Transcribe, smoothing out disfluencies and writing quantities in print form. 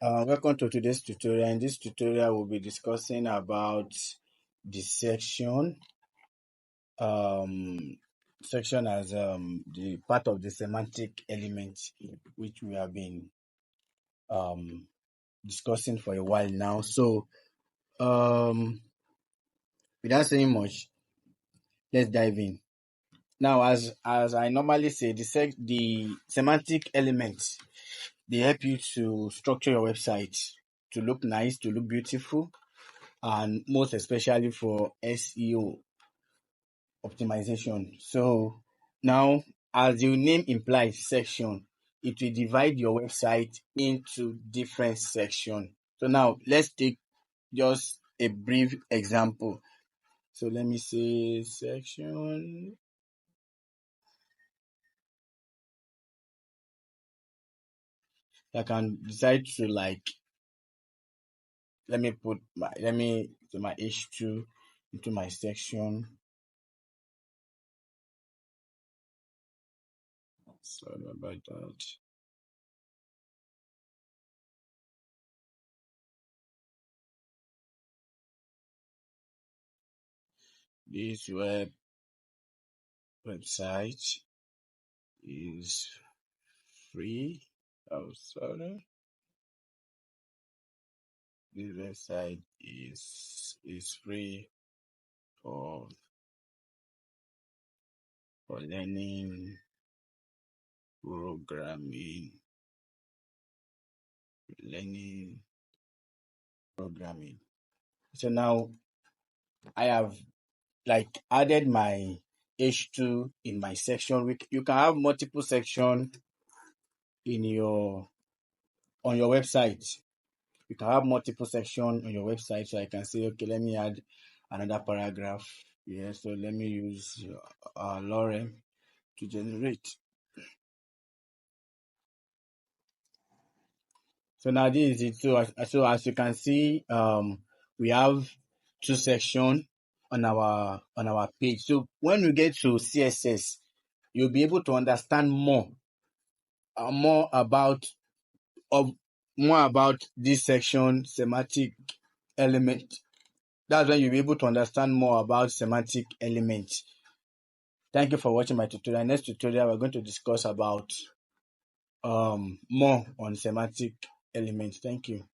Welcome to today's tutorial. In this tutorial, we'll be discussing about the um, section as the part of the semantic element, which we have been um, discussing for a while now. So, without saying much, let's dive in. Now, as I normally say, the semantic elements they help you to structure your website to look nice, to look beautiful, and most especially for SEO optimization. So now, as the name implies, section, it will divide your website into different sections. So now let's take just a brief example. So let me say section. I can decide to let me do my H2 into my section. Sorry about that. This website is free. Oh, sorry. This website is free for learning programming, learning programming. So now I have added my H2 in my section. You can have multiple sections in your on your website. You can have multiple sections on your website. So I can say, okay, let me add another paragraph. Yeah, so let me use Lorem to generate. So now this is it. So as you can see, we have two sections on our page. So when we get to CSS, you'll be able to understand uh, more about of more about this section semantic element. That's when you'll be able to understand more about semantic elements. Thank you for watching my tutorial. Next tutorial, we're going to discuss about more on semantic elements. Thank you.